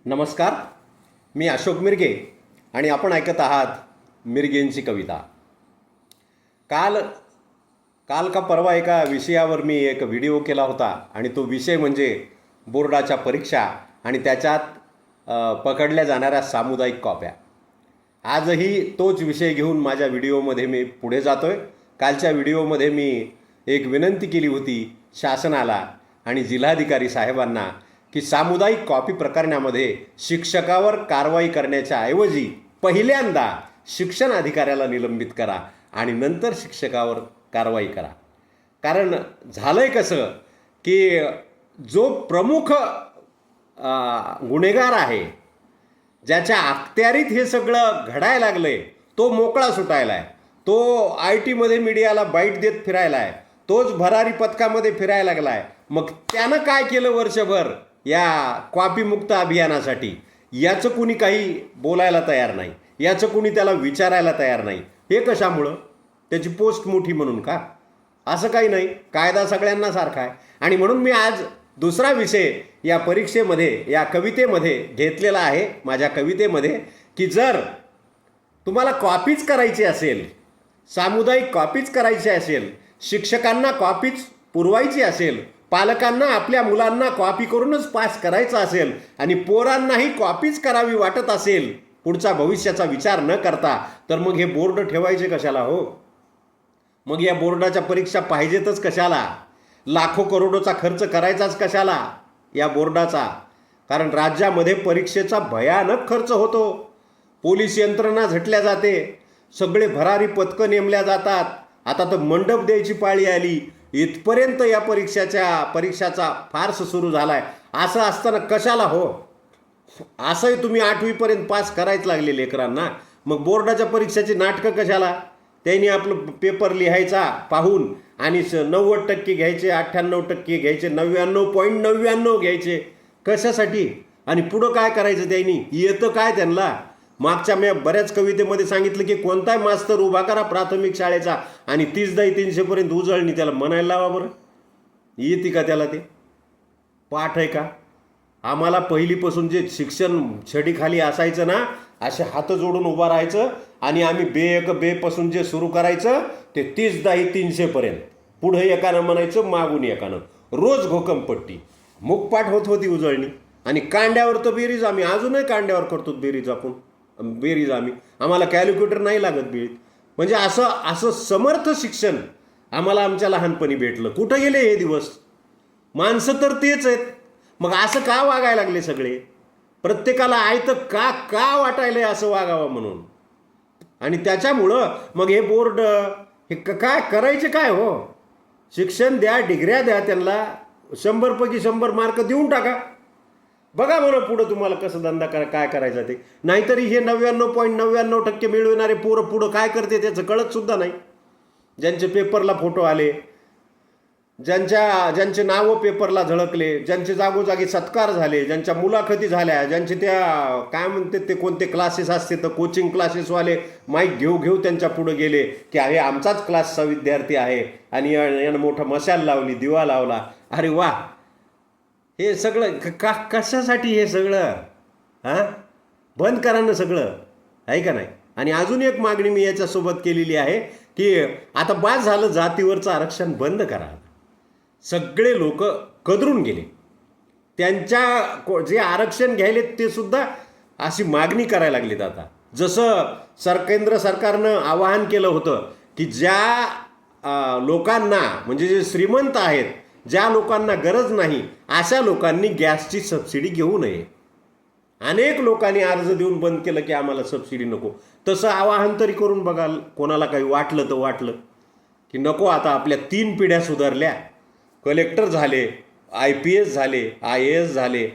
नमस्कार. मी अशोक मिरगे आणि आपण ऐकत आहात मिरगेंची कविता. काल काल का परवा एका विषयावर मी एक व्हिडिओ केला होता आणि तो विषय म्हणजे बोर्डाच्या परीक्षा आणि त्याच्यात पकडल्या जाणाऱ्या सामुदायिक कॉप्या. आजही तोच विषय घेऊन माझ्या व्हिडिओमध्ये मी पुढे जातो आहे. कालच्या व्हिडिओमध्ये मी एक विनंती केली होती शासनाला आणि जिल्हाधिकारी साहेबांना की सामुदायिक कॉपी प्रकरणामध्ये शिक्षकावर कारवाई करण्याच्या ऐवजी पहिल्यांदा शिक्षण अधिकाऱ्याला निलंबित करा आणि नंतर शिक्षकावर कारवाई करा. कारण झालं आहे कसं की जो प्रमुख गुन्हेगार आहे, ज्याच्या अखत्यारीत हे सगळं घडायला लागलं आहे, तो मोकळा सुटायला आहे. तो IT मध्ये मीडियाला बाईट देत फिरायला आहे. तोच भरारी पथकामध्ये फिरायला लागला आहे. मग त्यानं काय केलं वर्षभर या कॉपीमुक्त अभियानासाठी, याचं कुणी काही बोलायला तयार नाही, याचं कुणी त्याला विचारायला तयार नाही. हे कशामुळं? त्याची पोस्ट मोठी म्हणून का? असं काही नाही. कायदा सगळ्यांना सारखा आहे. आणि म्हणून मी आज दुसरा विषय या परीक्षेमध्ये, या कवितेमध्ये घेतलेला आहे. माझ्या कवितेमध्ये की जर तुम्हाला कॉपीच करायची असेल, सामुदायिक कॉपीच करायची असेल, शिक्षकांना कॉपीच पुरवायची असेल, पालकांना आपल्या मुलांना कॉपी करूनच पास करायचं असेल आणि पोरांनाही कॉपीच करावी वाटत असेल पुढच्या भविष्याचा विचार न करता, तर मग हे बोर्ड ठेवायचे कशाला हो? मग या बोर्डाच्या परीक्षा पाहिजेतच कशाला? लाखो करोडोचा खर्च करायचाच कशाला या बोर्डाचा? कारण राज्यामध्ये परीक्षेचा भयानक खर्च होतो. पोलीस यंत्रणा झटल्या जाते, सगळे भरारी पथकं नेमल्या जातात. आता तर मंडप द्यायची पाळी आली. इथपर्यंत या परीक्षाचा फार्स सुरू झाला आहे. असं असताना कशाला हो? असंही तुम्ही 8वीपर्यंत पास करायच लागले लेकरांना. मग बोर्डाच्या परीक्षेची नाटकं कशाला? त्यांनी आपलं पेपर लिहायचा पाहून आणि 90% घ्यायचे, 98% घ्यायचे, 99.99 घ्यायचे. कशासाठी? आणि पुढं काय करायचं? त्यांनी येतं काय त्यांना? मागच्या मी बऱ्याच कवितेमध्ये सांगितलं की कोणताही मास्तर उभा करा प्राथमिक शाळेचा आणि 30-300पर्यंत उजळणी, त्याला म्हणायला लावा बरं. येते का त्याला? ते पाठ आहे का? आम्हाला पहिलीपासून जे शिक्षण छडीखाली असायचं ना, असे हात जोडून उभं राहायचं आणि आम्ही बेपासून जे सुरू करायचं ते 30-300पर्यंत. पुढं एकानं म्हणायचं, मागून एकानं. रोज घोकमपट्टी, मुखपाठ होत होती उजळणी. आणि कांड्यावर तर बेरीज, आम्ही अजूनही कांड्यावर करतो बेरीज. आम्हाला कॅल्क्युलेटर नाही लागत बेरीज. म्हणजे असं समर्थ शिक्षण आम्हाला आमच्या लहानपणी भेटलं. कुठं गेले हे दिवस? माणसं तर तेच आहेत. मग असं का वागायला लागले सगळे? प्रत्येकाला आयतं का वाटायलंय असं वागावं म्हणून? आणि त्याच्यामुळं मग हे बोर्ड हे काय करायचे काय हो? शिक्षण द्या, डिग्र्या द्या त्यांना, 100पैकी 100 मार्क देऊन टाका. बघा म्हणून पुढं तुम्हाला कसं धंदा काय करायचा ते. नाहीतरी हे 99.99% मिळविणारे पोरं पुढं काय करते त्याचं कळत सुद्धा नाही. ज्यांचे पेपरला फोटो आले, ज्यांचे नावं पेपरला झळकले, ज्यांचे जागोजागी सत्कार झाले, ज्यांच्या मुलाखती झाल्या, ज्यांचे त्या काय म्हणते ते कोणते क्लासेस असते तर कोचिंग क्लासेसवाले माईक घेऊ त्यांच्या पुढं गेले की अरे आमचाच क्लासचा विद्यार्थी आहे आणि यानं मोठा मशाल लावली, दिवा लावला. अरे वा, हे सगळं कशासाठी? हे सगळं बंद करा ना सगळं, आहे का नाही? आणि अजून एक मागणी मी याच्यासोबत केलेली आहे की आता बाद झालं, जातीवरचं आरक्षण बंद करा. सगळे लोक कदरून गेले. त्यांच्या जे आरक्षण घ्यायले ते सुद्धा अशी मागणी करायला लागलीत आता. जसं केंद्र सरकारनं आवाहन केलं होतं की ज्या लोकांना, म्हणजे जे श्रीमंत आहेत, ज्या लोकांना गरज नाही अशा लोकांनी गॅसची सबसिडी घेऊ नये. अनेक लोकांनी अर्ज देऊन बंद केलं की आम्हाला सबसिडी नको. तसं आवाहन तरी करून बघाल. कोणाला काही वाटलं तर वाटलं की नको. आता आपल्या 3 पिढ्या सुधारल्या, कलेक्टर झाले, IPS झाले, IAS झाले,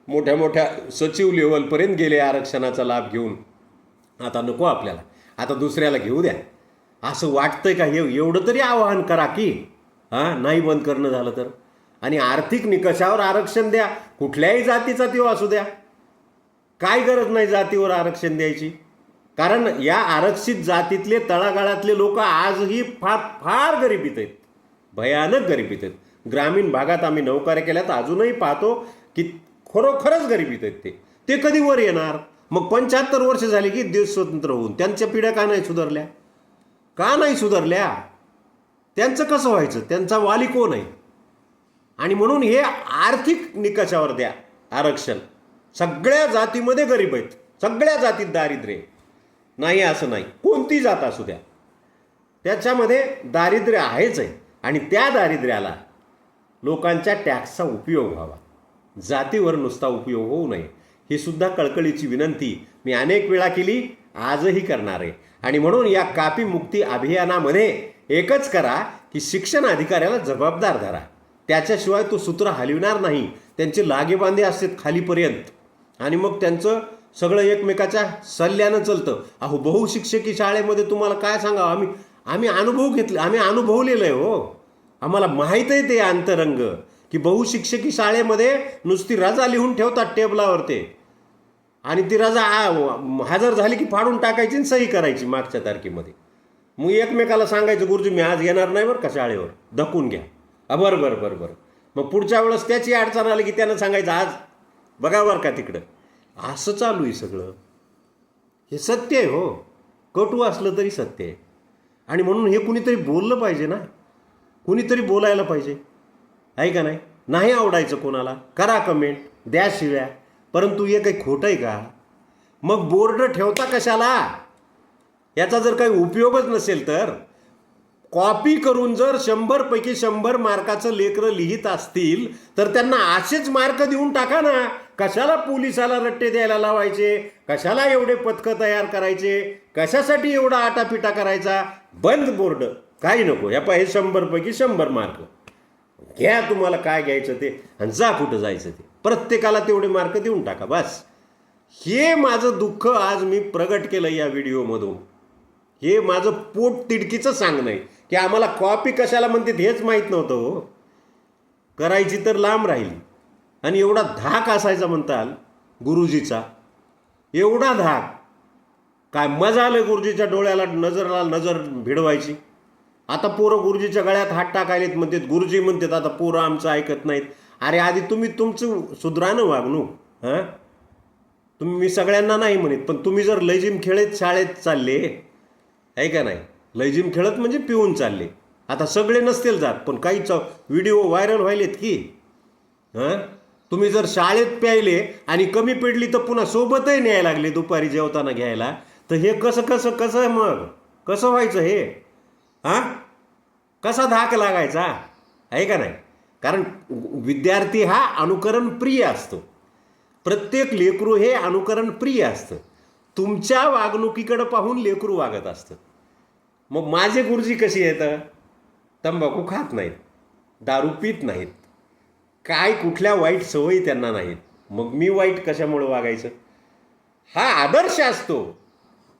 मोठ्या मोठ्या सचिव लेवलपर्यंत गेले आरक्षणाचा लाभ घेऊन. आता नको आपल्याला, आता दुसऱ्याला घेऊ द्या असं वाटतंय का? एवढं तरी आवाहन करा की नाही बंद करणं झालं तर. आणि आर्थिक निकषावर आरक्षण द्या, कुठल्याही जातीचा तो असू द्या. काय गरज नाही जातीवर आरक्षण द्यायची. कारण या आरक्षित जातीतले तळागाळातले लोक आजही फार गरिबीत आहेत, भयानक गरिबीत आहेत. ग्रामीण भागात आम्ही नोकऱ्या केल्यात, अजूनही पाहतो की खरोखरच गरिबीत आहेत ते. ते कधी वर येणार? मग 75 वर्ष झाली की देश स्वतंत्र होऊन त्यांच्या पिढ्या का नाही सुधारल्या? का नाही सुधारल्या? त्यांचं कसं व्हायचं? त्यांचा वाली कोण आहे? आणि म्हणून हे आर्थिक निकषावर द्या आरक्षण. सगळ्या जातीमध्ये गरीब आहेत, सगळ्या जातीत दारिद्र्य नाही असं नाही, कोणती जात असू द्या त्याच्यामध्ये दारिद्र्य आहेच आहे. आणि त्या दारिद्र्याला लोकांच्या टॅक्सचा उपयोग व्हावा, जातीवर नुसता उपयोग होऊ नये, ही सुद्धा कळकळीची विनंती मी अनेक वेळा केली, आजही करणार आहे. आणि म्हणून या कापी मुक्ती अभियानामध्ये एकच करा की शिक्षण अधिकाऱ्याला जबाबदार धरा. त्याच्याशिवाय तो सूत्र हलविणार नाही. त्यांचे लागेबांधे असतात खालीपर्यंत आणि मग त्यांचं सगळं एकमेकाच्या सल्ल्यानं चालतं. अहो, बहुशिक्षकी शाळेमध्ये तुम्हाला काय सांगावं, आम्ही अनुभव घेतले, आम्ही अनुभवलेलं आहे हो. आम्हाला माहीत आहे ते अंतरंग की बहुशिक्षकी शाळेमध्ये नुसती रजा लिहून ठेवतात टेबलावर ते, आणि ती रजा हजर झाली की फाडून टाकायची आणि सही करायची मागच्या तारखेमध्ये. मग एकमेकाला सांगायचं, गुरुजी मी आज येणार नाही बरं का शाळेवर, धकून घ्या. बरं बरं बरं बरं. मग पुढच्या वेळेस त्याची अडचण आली की त्यानं सांगायचं आज बघा बरं का तिकडं. असं चालू आहे सगळं. हे सत्य आहे हो, कटू असलं तरी सत्य आहे. आणि म्हणून हे कुणीतरी बोललं पाहिजे ना, कुणीतरी बोलायला पाहिजे, आहे का नाही? नाही आवडायचं कोणाला, करा कमेंट, द्या शिव्या, परंतु हे काही खोटं आहे का? मग बोर्ड ठेवता कशाला? याचा जर काही उपयोगच नसेल तर कॉपी करून जर 100 पैकी 100 मार्काचं लेकरं लिहित असतील तर त्यांना असेच मार्क देऊन टाका ना. कशाला पोलिसाला रट्टे द्यायला लावायचे? कशाला एवढे पथकं तयार करायचे? कशासाठी एवढा आटापिटा करायचा? बंद बोर्ड, काही नको. हे 100 पैकी 100 मार्क घ्या, तुम्हाला काय घ्यायचं ते, आणि जा कुठं जायचं ते, प्रत्येकाला तेवढे मार्क देऊन टाका बस. हे माझं दुःख आज मी प्रगट केलं या व्हिडिओमधून. हे माझं पोट तिडकीचं सांगणं आहे की आम्हाला कॉपी कशाला म्हणते हेच माहीत नव्हतं हो. करायची तर लांब राहिली. आणि एवढा धाक असायचा म्हणताल गुरुजीचा, एवढा धाक. काय मजा आलं गुरुजीच्या डोळ्याला नजर भिडवायची. आता पोरं गुरुजीच्या गळ्यात हात टाकायलेत म्हणतात, गुरुजी म्हणतात आता पोरं आमचं ऐकत नाहीत. अरे आधी तुम्ही तुमचं सुधरानं वागणूक. हां, मी सगळ्यांना नाही म्हणत, पण तुम्ही जर लयजिम खेळत शाळेत चालले, आहे का नाही? लयजिम खेळत म्हणजे पिऊन चालले. आता सगळे नसतील जात, पण काही व्हिडिओ व्हायरल व्हायलेत की. हां, तुम्ही जर शाळेत प्यायले आणि कमी पडली तर पुन्हा सोबतही न्यायला लागले दुपारी जेवताना घ्यायला, तर हे कसं मग कसं व्हायचं हे? हां, कसा धाक लागायचा, आहे का नाही? कारण विद्यार्थी हा अनुकरण प्रिय असतो. प्रत्येक लेकरू हे अनुकरण प्रिय असतं. तुमच्या वागणुकीकडं पाहून लेकरू वागत असतं. मग माझे गुरुजी कशी येतं? तंबाखू खात नाहीत, दारू पित नाहीत, काय कुठल्या वाईट सवयी त्यांना नाहीत. मग मी वाईट कशामुळे वागायचं? हा आदर्श असतो.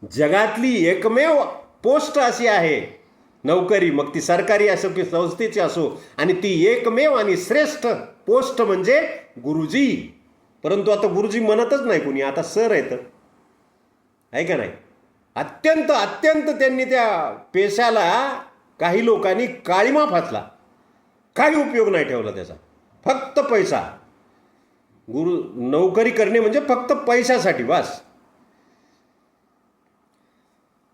जगातली एकमेव पोस्ट अशी आहे नोकरी, मग ती सरकारी असो की संस्थेची असो, आणि ती एकमेव आणि श्रेष्ठ पोस्ट म्हणजे गुरुजी. परंतु आता गुरुजी म्हणतच नाही कुणी, आता सर येतं, आहे का नाही? अत्यंत त्यांनी त्या पेशाला काही लोकांनी काळीमा फासला. काही उपयोग नाही ठेवला त्याचा, फक्त पैसा. नोकरी करणे म्हणजे फक्त पैशासाठी बस.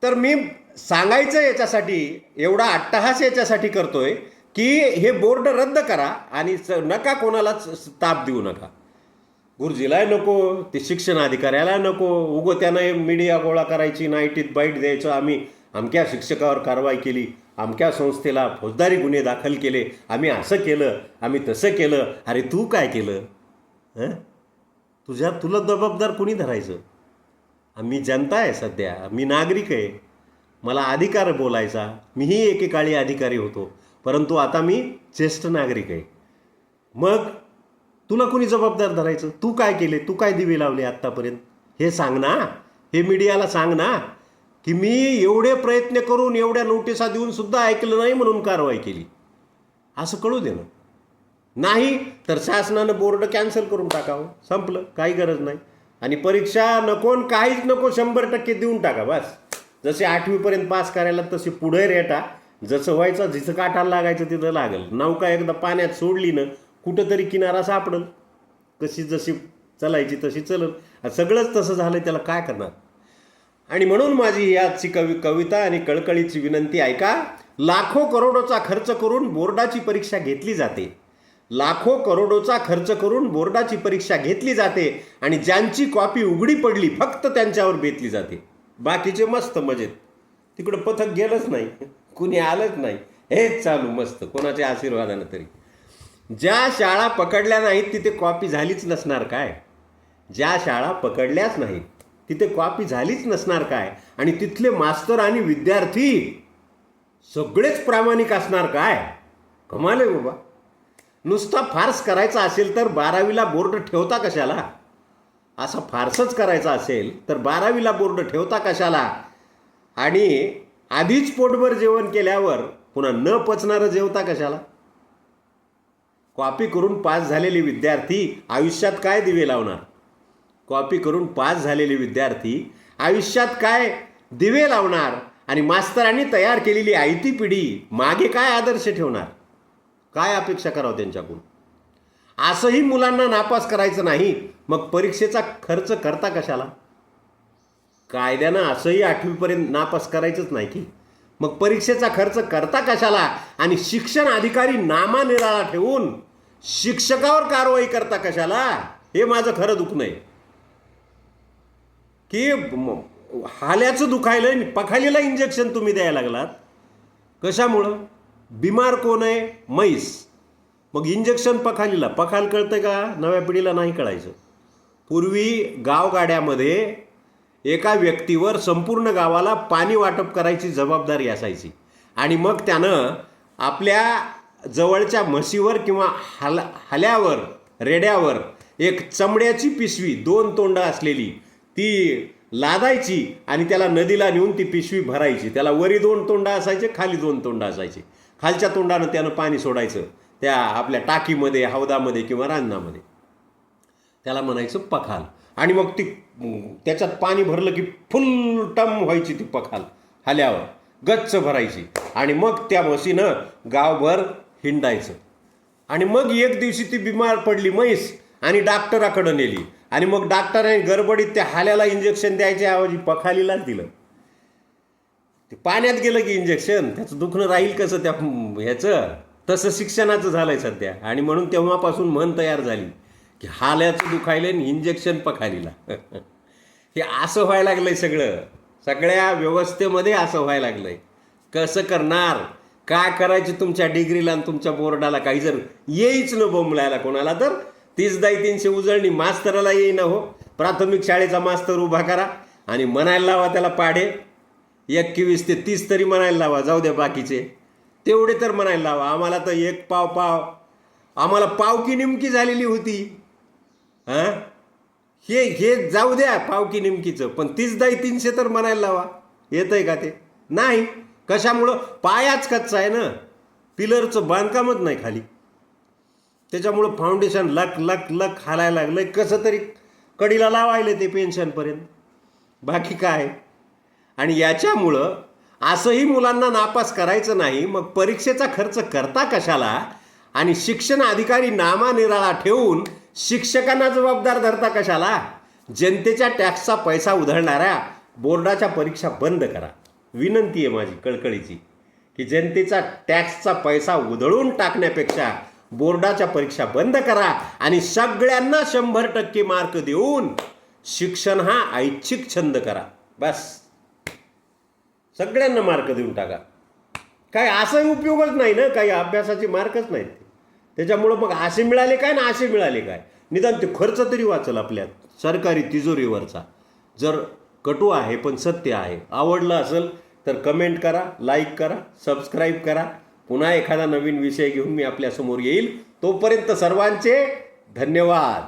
तर मी सांगायचं याच्यासाठी, एवढा अट्टहास याच्यासाठी करतोय की हे बोर्ड रद्द करा आणि नका कोणालाच ताप देऊ नका. गुरुजीला नको, ते शिक्षण अधिकाऱ्याला नको, उगं त्यानं मीडिया गोळा करायची, नाईटीत बाईट द्यायचं, आम्ही अमक्या शिक्षकावर कारवाई केली, अमक्या संस्थेला फौजदारी गुन्हे दाखल केले, आम्ही असं केलं, आम्ही तसं केलं. अरे तू काय केलं? तुला जबाबदार कुणी धरायचं? मी जनता आहे सध्या, मी नागरिक आहे, मला अधिकार बोलायचा. मीही एकेकाळी अधिकारी होतो, परंतु आता मी ज्येष्ठ नागरिक आहे. मग तुला कुणी जबाबदार धरायचं? तू काय केले? तू काय दिवे लावले आत्तापर्यंत? हे सांग ना, हे मीडियाला सांग ना की मी एवढे प्रयत्न करून एवढ्या नोटिसा देऊन सुद्धा ऐकलं नाही म्हणून कारवाई केली, असं कळू दे ना. नाही तर शासनानं बोर्ड कॅन्सल करून टाकावं, संपलं, काही गरज नाही. आणि परीक्षा नको, काहीच नको, 100% देऊन टाका बस. जसे 8वीपर्यंत पास करायला तसे पुढे रेटा, जसं व्हायचं जिथं काठाला लागायचं तिथं लागेल. नौका एकदा पाण्यात सोडली ना कुठंतरी किनारा सापडेल. जशी चलायची तशी चलत. सगळंच तसं झालं, त्याला काय करणार. आणि म्हणून माझी ही आजची कविता आणि कळकळीची विनंती ऐका. लाखो करोडोचा खर्च करून बोर्डाची परीक्षा घेतली जाते. लाखो करोडोचा खर्च करून बोर्डाची परीक्षा घेतली जाते आणि ज्यांची कॉपी उघडी पडली फक्त त्यांच्यावर बेतली जाते. बाकीचे मस्त मजेत, तिकडं पथक गेलंच नाही, कुणी आलंच नाही, हेच चालू मस्त कोणाच्या आशीर्वादानं तरी. ज्या शाळा पकडल्या नाहीत तिथे कॉपी झालीच नसणार काय. ज्या शाळा पकडल्याच नाहीत तिथे कॉपी झालीच नसणार काय. आणि तिथले मास्तर आणि विद्यार्थी सगळेच प्रामाणिक असणार काय. कमाल आहे बाबा. नुसता फार्स करायचा असेल तर 12वीला बोर्ड ठेवता कशाला. असा फार्सच करायचा असेल तर 12वीला बोर्ड ठेवता कशाला. आणि आधीच पोटभर जेवण केल्यावर पुन्हा न पचणारं जेवता कशाला. कॉपी करून पास झालेले विद्यार्थी आयुष्यात काय दिवे लावणार. कॉपी करून पास झालेले विद्यार्थी आयुष्यात काय दिवे लावणार. आणि मास्तरांनी तयार केलेली आयती पिढी मागे काय आदर्श ठेवणार. काय अपेक्षा करावं त्यांच्याकडून. असंही मुलांना नापास करायचं नाही मग परीक्षेचा खर्च करता कशाला. कायद्यानं असंही 8वीपर्यंत नापास करायचंच नाही की मग परीक्षेचा खर्च करता कशाला. आणि शिक्षण अधिकारी नामानिराळा ठेवून शिक्षकावर कारवाई करता कशाला. हे माझं खरं दुखणं आहे की हाल्याचं दुखायलं पखालीला इंजेक्शन तुम्ही द्यायला लागलात. कशामुळं. बिमार कोण आहे. म्हैस. मग इंजेक्शन पखालीला. पखाल कळतं का. नव्या पिढीला नाही कळायचं. पूर्वी गावगाड्यामध्ये एका व्यक्तीवर संपूर्ण गावाला पाणी वाटप करायची जबाबदारी असायची. आणि मग त्यानं आपल्या जवळच्या म्हशीवर किंवा हल्यावर रेड्यावर एक चमड्याची पिशवी 2 तोंडं असलेली ती लादायची आणि त्याला नदीला नेऊन ती पिशवी भरायची. त्याला वरी 2 तोंडं असायचे, खाली 2 तोंडं असायचे. खालच्या तोंडानं त्यानं पाणी सोडायचं त्या आपल्या टाकीमध्ये, हौदामध्ये किंवा रांजणामध्ये. त्याला म्हणायचं पखाल. आणि मग ती त्याच्यात पाणी भरलं की फुल टम व्हायची ती पखाल हल्यावर गच्च भरायची. आणि मग त्या म्हशीनं गावभर हिंडायचं. आणि मग एक दिवशी ती बिमार पडली म्हैस आणि डॉक्टराकडं नेली. आणि मग डॉक्टरांनी गडबडीत त्या हाल्याला इंजेक्शन द्यायच्या ऐवजी पखालीलाच दिलं. ते पाण्यात गेलं की इंजेक्शन त्याचं दुखणं राहील कसं त्या ह्याचं. तसं शिक्षणाचं झालंय सध्या. आणि म्हणून तेव्हापासून म्हण तयार झाली की हाल्याचं दुखायलं इंजेक्शन पखालीला. हे असं व्हायला लागलंय सगळं. सगळ्या व्यवस्थेमध्ये असं व्हायला लागलंय. कसं करणार. काय करायचे तुमच्या डिग्रीला आणि तुमच्या बोर्डाला. काही जर येईच न बोंबलायला कोणाला तर 30-300 उजळणी मास्तराला येईना हो. प्राथमिक शाळेचा मास्तर उभा करा आणि म्हणायला लावा त्याला पाढे. 21 ते 30 तरी म्हणायला लावा. जाऊ द्या बाकीचे तेवढे तर म्हणायला लावा. आम्हाला तर 1 पाव आम्हाला पावकी निमकी झालेली होती. हां हे जाऊ द्या पावकी निमकीचं. पण 30-300 तर म्हणायला लावा. येतंय का ते. नाही. कशामुळं. पायाच कच्चा आहे ना. पिलरचं बांधकामच नाही खाली. त्याच्यामुळं फाउंडेशन लक हालायला लागलंय. कसं तरी कडीला लावायला ते पेन्शनपर्यंत. बाकी काय. आणि याच्यामुळं असंही मुलांना नापास करायचं नाही मग परीक्षेचा खर्च करता कशाला. आणि शिक्षण अधिकारी नामानिराळा ठेवून शिक्षकांना जबाबदार धरता कशाला. जनतेच्या टॅक्सचा पैसा उधळणाऱ्या बोर्डाच्या परीक्षा बंद करा. विनंती आहे माझी कळकळीची की जनतेचा टॅक्सचा पैसा उधळून टाकण्यापेक्षा बोर्डाच्या परीक्षा बंद करा. आणि सगळ्यांना 100% मार्क देऊन शिक्षण हा ऐच्छिक छंद करा. बस सगळ्यांना मार्क देऊन टाका. काय असाही उपयोगच नाही ना. काही अभ्यासाचे मार्कच नाहीत. त्याच्यामुळं मग असे मिळाले काय ना असे मिळाले काय. निदान ते खर्च तरी वाचल आपल्या सरकारी तिजोरीवरचा. जर कटू आहे पण सत्य आहे. आवडलं असेल तर कमेंट करा, लाईक करा, सबस्क्राईब करा. पुन्हा एखादा नवीन विषय घेऊन मी आपल्यासमोर येईल. तोपर्यंत सर्वांचे धन्यवाद.